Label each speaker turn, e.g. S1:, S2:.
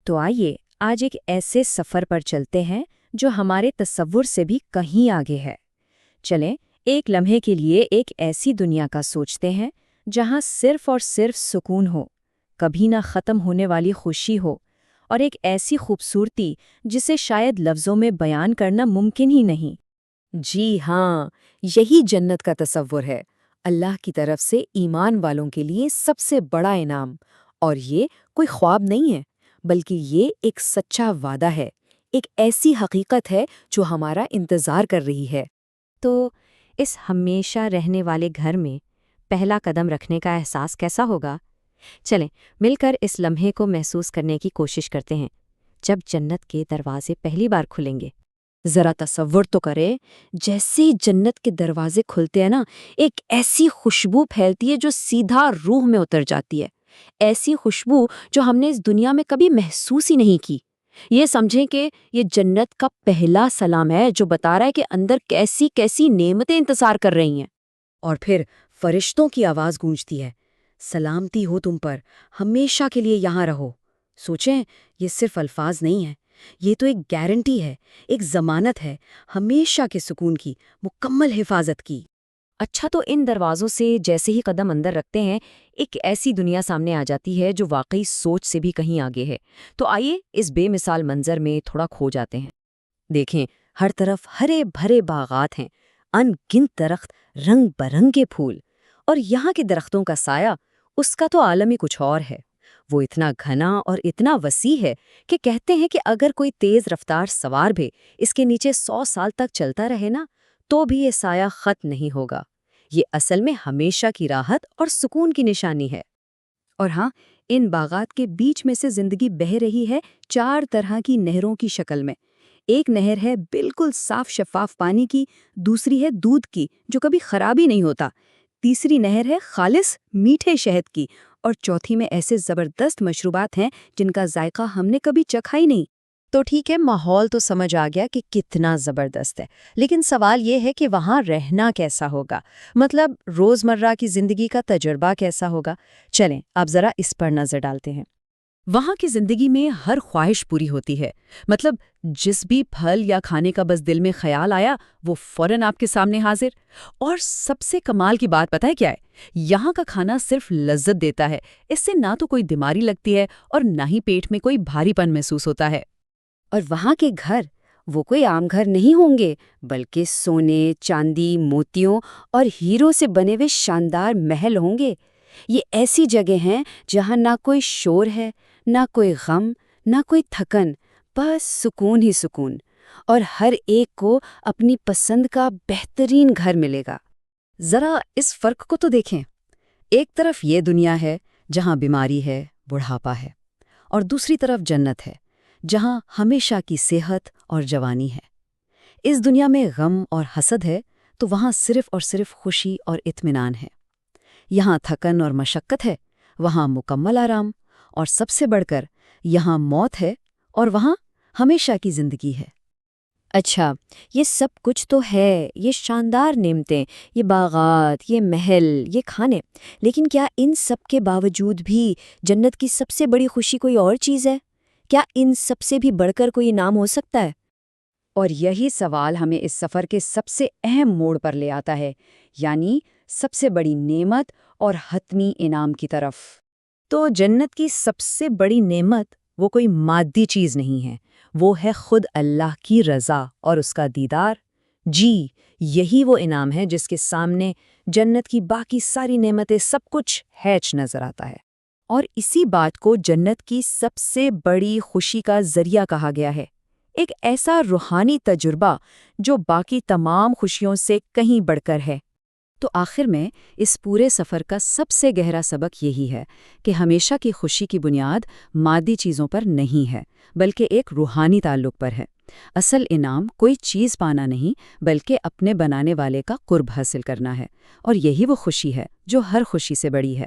S1: تو آئیے آج ایک ایسے سفر پر چلتے ہیں جو ہمارے تصور سے بھی کہیں آگے ہے۔ چلیں ایک لمحے کے لیے ایک ایسی دنیا کا سوچتے ہیں جہاں صرف اور صرف سکون ہو، کبھی نہ ختم ہونے والی خوشی ہو، اور ایک ایسی خوبصورتی جسے شاید لفظوں میں بیان کرنا ممکن ہی نہیں۔
S2: جی ہاں، یہی جنت کا تصور ہے، اللہ کی طرف سے ایمان والوں کے لیے سب سے بڑا انعام۔ اور یہ کوئی خواب نہیں ہے، بلکہ یہ ایک سچا وعدہ ہے، ایک ایسی حقیقت ہے جو ہمارا انتظار کر رہی ہے۔
S1: تو اس ہمیشہ رہنے والے گھر میں پہلا قدم رکھنے کا احساس کیسا ہوگا؟ چلیں مل کر اس لمحے کو محسوس کرنے کی کوشش کرتے ہیں جب جنت کے دروازے پہلی بار کھلیں گے۔
S2: ذرا تصور تو کرے، جیسے ہی جنت کے دروازے کھلتے ہیں نا، ایک ایسی خوشبو پھیلتی ہے جو سیدھا روح میں اتر جاتی ہے، ایسی خوشبو جو ہم نے اس دنیا میں کبھی محسوس ہی نہیں کی۔ یہ سمجھیں کہ یہ جنت کا پہلا سلام ہے جو بتا رہا ہے کہ اندر کیسی کیسی نعمتیں انتظار کر رہی ہیں۔ اور پھر فرشتوں کی آواز گونجتی ہے، سلامتی ہو تم پر، ہمیشہ کے لیے یہاں رہو۔ سوچیں، یہ صرف الفاظ نہیں ہیں، یہ تو ایک گارنٹی ہے، ایک ضمانت ہے، ہمیشہ کے سکون کی، مکمل حفاظت کی۔
S1: اچھا، تو ان دروازوں سے جیسے ہی قدم اندر رکھتے ہیں ایک ایسی دنیا سامنے آ جاتی ہے جو واقعی سوچ سے بھی کہیں آگے ہے۔ تو آئیے اس بے مثال منظر میں تھوڑا کھو جاتے ہیں۔
S2: دیکھیں، ہر طرف ہرے بھرے باغات ہیں، ان گنت درخت، رنگ برنگے پھول، اور یہاں کے درختوں کا سایہ، اس کا تو عالم ہی کچھ اور ہے۔ وہ اتنا گھنا اور اتنا وسیع ہے کہ کہتے ہیں کہ اگر کوئی تیز رفتار سوار بھی اس کے نیچے 100 سال تک چلتا رہے نا، تو بھی یہ سایہ ختم نہیں ہوگا۔ یہ اصل میں ہمیشہ کی راحت اور سکون کی نشانی ہے۔ اور ہاں، ان باغات کے بیچ میں سے زندگی بہہ رہی ہے 4 طرح کی نہروں کی شکل میں۔ ایک نہر ہے بالکل صاف شفاف پانی کی، دوسری ہے دودھ کی جو کبھی خراب ہی نہیں ہوتا، تیسری نہر ہے خالص میٹھے شہد کی، اور چوتھی میں ایسے زبردست مشروبات ہیں جن کا ذائقہ ہم نے کبھی چکھا ہی نہیں۔
S1: تو ٹھیک ہے، ماحول تو سمجھ آ گیا کہ کتنا زبردست ہے، لیکن سوال یہ ہے کہ وہاں رہنا کیسا ہوگا؟ مطلب روزمرہ کی زندگی کا تجربہ کیسا ہوگا؟ چلیں آپ ذرا اس پر نظر ڈالتے ہیں۔
S2: وہاں کی زندگی میں ہر خواہش پوری ہوتی ہے، مطلب جس بھی پھل یا کھانے کا بس دل میں خیال آیا وہ فوراً آپ کے سامنے حاضر۔ اور سب سے کمال کی بات پتہ ہے کیا ہے؟ یہاں کا کھانا صرف لذت دیتا ہے، اس سے نہ تو کوئی بیماری لگتی ہے اور نہ ہی پیٹ میں کوئی بھاری پن محسوس ہوتا ہے۔
S3: اور وہاں کے گھر وہ کوئی عام گھر نہیں ہوں گے، بلکہ سونے، چاندی، موتیوں اور ہیروں سے بنے ہوئے شاندار محل ہوں گے۔ یہ ایسی جگہ ہیں جہاں نہ کوئی شور ہے، نہ کوئی غم، نہ کوئی تھکن، بس سکون ہی سکون، اور ہر ایک کو اپنی پسند کا بہترین گھر ملے گا۔
S2: ذرا اس فرق کو تو دیکھیں، ایک طرف یہ دنیا ہے جہاں بیماری ہے، بڑھاپا ہے، اور دوسری طرف جنت ہے جہاں ہمیشہ کی صحت اور جوانی ہے۔ اس دنیا میں غم اور حسد ہے تو وہاں صرف اور صرف خوشی اور اطمینان ہے۔ یہاں تھکن اور مشقت ہے، وہاں مکمل آرام، اور سب سے بڑھ کر یہاں موت ہے اور وہاں ہمیشہ کی زندگی ہے۔
S1: اچھا، یہ سب کچھ تو ہے، یہ شاندار نعمتیں، یہ باغات، یہ محل، یہ کھانے، لیکن کیا ان سب کے باوجود بھی جنت کی سب سے بڑی خوشی کوئی اور چیز ہے؟ کیا ان سب سے بھی بڑھ کر کوئی انعام ہو سکتا ہے؟
S3: اور یہی سوال ہمیں اس سفر کے سب سے اہم موڑ پر لے آتا ہے، یعنی سب سے بڑی نعمت اور حتمی انعام کی طرف۔
S2: تو جنت کی سب سے بڑی نعمت وہ کوئی مادی چیز نہیں ہے، وہ ہے خود اللہ کی رضا اور اس کا دیدار۔ جی، یہی وہ انعام ہے جس کے سامنے جنت کی باقی ساری نعمتیں سب کچھ ہیچ نظر آتا ہے۔ اور اسی بات کو جنت کی سب سے بڑی خوشی کا ذریعہ کہا گیا ہے، ایک ایسا روحانی تجربہ جو باقی تمام خوشیوں سے کہیں بڑھ کر ہے۔ تو آخر میں اس پورے سفر کا سب سے گہرا سبق یہی ہے کہ ہمیشہ کی خوشی کی بنیاد مادی چیزوں پر نہیں ہے، بلکہ ایک روحانی تعلق پر ہے۔ اصل انعام کوئی چیز پانا نہیں، بلکہ اپنے بنانے والے کا قرب حاصل کرنا ہے، اور یہی وہ خوشی ہے جو ہر خوشی سے بڑی ہے۔